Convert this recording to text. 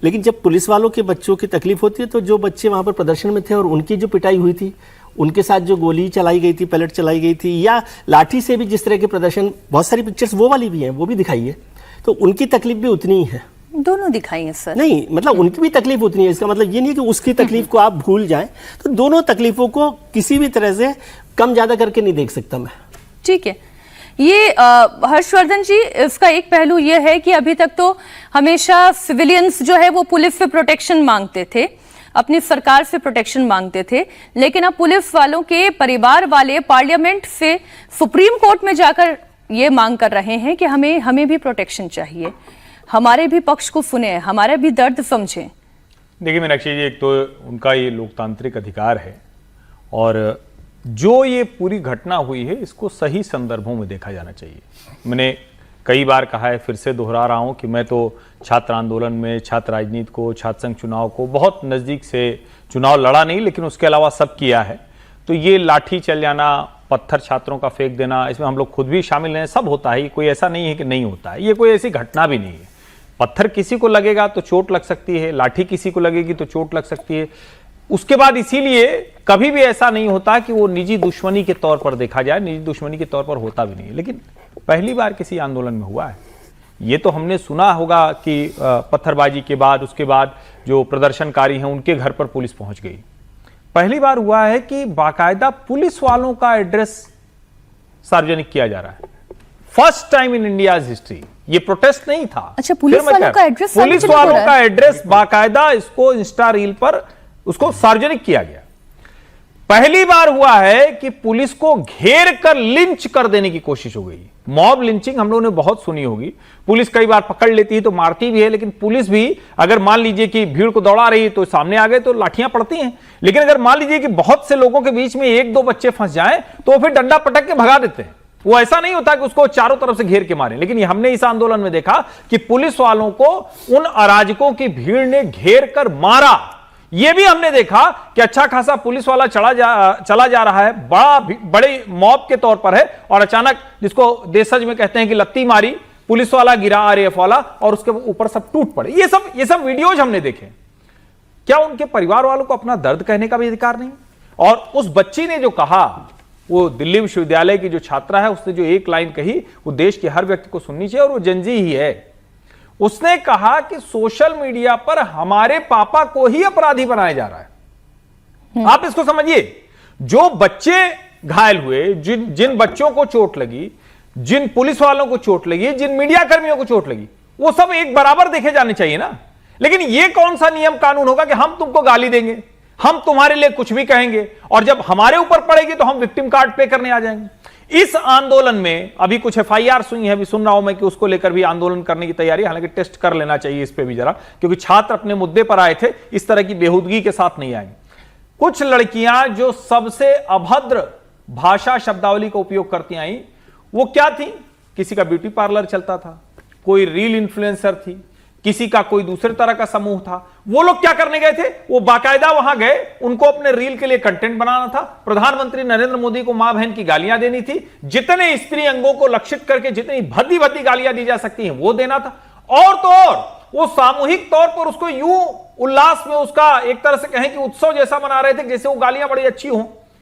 लेकिन जब पुलिस वालों के बच्चों की तकलीफ होती है तो जो बच्चे वहां पर प्रदर्शन में थे और उनकी जो पिटाई हुई थी, उनके साथ जो गोली चलाई गई थी, पैलेट चलाई गई थी, या लाठी से भी जिस तरह के प्रदर्शन, बहुत सारी पिक्चर्स वो वाली भी हैं, वो भी दिखाई है, तो उनकी तकलीफ भी उतनी ही है। दोनों दिखाई है सर। नहीं मतलब उनकी भी तकलीफ उतनी है, इसका मतलब ये नहीं कि उसकी तकलीफ को आप भूल जाएं। तो दोनों तकलीफों को किसी भी तरह से कम ज्यादा करके नहीं देख सकता मैं। ठीक है, ये हर्षवर्धन जी, इसका एक पहलू ये है कि अभी तक तो हमेशा सिविलियंस जो है वो पुलिस से प्रोटेक्शन मांगते थे, अपनी सरकार से प्रोटेक्शन मांगते थे, लेकिन अब पुलिस वालों के परिवार वाले पार्लियामेंट से सुप्रीम कोर्ट में जाकर ये मांग कर रहे हैं कि हमें भी प्रोटेक्शन चाहिए, हमारे भी पक्ष को सुने, हमारा भी दर्द समझें। देखिए मीनाक्षी जी, एक तो उनका ये लोकतांत्रिक अधिकार है और जो ये पूरी घटना हुई है इसको सही संदर्भों में देखा जाना चाहिए। मैंने कई बार कहा है, फिर से दोहरा रहा हूं कि मैं तो छात्र आंदोलन में, छात्र राजनीति को, छात्र संघ चुनाव को बहुत नज़दीक से चुनाव लड़ा नहीं, लेकिन उसके अलावा सब किया है। तो ये लाठी चल जाना, पत्थर छात्रों का फेंक देना, इसमें हम लोग खुद भी शामिल हैं, सब होता है, कोई ऐसा नहीं है कि नहीं होता है, ये कोई ऐसी घटना भी नहीं है। पत्थर किसी को लगेगा तो चोट लग सकती है, लाठी किसी को लगेगी तो चोट लग सकती है। उसके बाद इसीलिए कभी भी ऐसा नहीं होता कि वो निजी दुश्मनी के तौर पर देखा जाए, निजी दुश्मनी के तौर पर होता भी नहीं, लेकिन पहली बार किसी आंदोलन में हुआ है। ये तो हमने सुना होगा कि पत्थरबाजी के बाद, उसके बाद जो प्रदर्शनकारी हैं उनके घर पर पुलिस पहुंच गई। पहली बार हुआ है कि बाकायदा पुलिस वालों का एड्रेस सार्वजनिक किया जा रहा है, first time in India's history. ये प्रोटेस्ट नहीं था। अच्छा, पुलिस वालों का एड्रेस, पुलिस वालों का एड्रेस बाकायदा इसको इंस्टा रील पर उसको सार्वजनिक किया गया। पहली बार हुआ है कि पुलिस को घेर कर लिंच कर देने की कोशिश हो गई। मॉब लिंचिंग हम लोगों ने बहुत सुनी होगी, पुलिस कई बार पकड़ लेती है तो मारती भी है, लेकिन पुलिस भी अगर मान लीजिए कि भीड़ को दौड़ा रही है तो सामने आ गए तो लाठियां पड़ती हैं, लेकिन अगर मान लीजिए कि बहुत से लोगों के बीच में एक दो बच्चे फंस जाएं तो फिर डंडा पटक के भगा देते हैं। वो ऐसा नहीं होता कि उसको चारों तरफ से घेर के मारे, लेकिन हमने इस आंदोलन में देखा कि पुलिस वालों को उन अराजकों की भीड़ ने घेर कर मारा। यह भी हमने देखा कि अच्छा खासा पुलिस वाला चला जा रहा है, बड़े मॉब के तौर पर है, और अचानक जिसको देशज में कहते हैं कि लत्ती मारी, पुलिस वाला गिरा, आरएएफ वाला, और उसके ऊपर सब टूट पड़े। ये सब वीडियोज हमने देखे। क्या उनके परिवार वालों को अपना दर्द कहने का भी अधिकार नहीं? और उस बच्ची ने जो कहा, वो दिल्ली विश्वविद्यालय की जो छात्रा है, उसने जो एक लाइन कही वो देश के हर व्यक्ति को सुननी चाहिए, और वो जनजी ही है। उसने कहा कि सोशल मीडिया पर हमारे पापा को ही अपराधी बनाया जा रहा है। आप इसको समझिए, जो बच्चे घायल हुए, जिन बच्चों को चोट लगी, जिन पुलिस वालों को चोट लगी, जिन मीडिया कर्मियों को चोट लगी, वो सब एक बराबर देखे जाने चाहिए ना। लेकिन ये कौन सा नियम कानून होगा कि हम तुमको गाली देंगे, हम तुम्हारे लिए कुछ भी कहेंगे, और जब हमारे ऊपर पड़ेगी तो हम विक्टिम कार्ड पे करने आ जाएंगे। इस आंदोलन में अभी कुछ एफआईआर हुई है, अभी सुन रहा हूं मैं कि उसको लेकर भी आंदोलन करने की तैयारी, हालांकि टेस्ट कर लेना चाहिए इस पे भी जरा, क्योंकि छात्र अपने मुद्दे पर आए थे, इस तरह की बेहूदगी के साथ नहीं आएंगे। कुछ लड़कियां जो सबसे अभद्र भाषा शब्दावली का उपयोग करती आई, वो क्या थी? किसी का ब्यूटी पार्लर चलता था, कोई रील इन्फ्लुएंसर थी, किसी का कोई दूसरे तरह का समूह था। वो लोग क्या करने गए थे? वो बाकायदा वहां गए, उनको अपने रील के लिए कंटेंट बनाना था, प्रधानमंत्री नरेंद्र मोदी को मां बहन की गालियां देनी थी, जितने स्त्री अंगों को लक्षित करके जितनी भद्दी भद्दी गालियां दी जा सकती हैं वो देना था। और तो और वो सामूहिक तौर पर उसको यूं उल्लास में, उसका एक तरह से कहें कि उत्सव जैसा मना रहे थे, जैसे वो गालियां बड़ी अच्छी हों।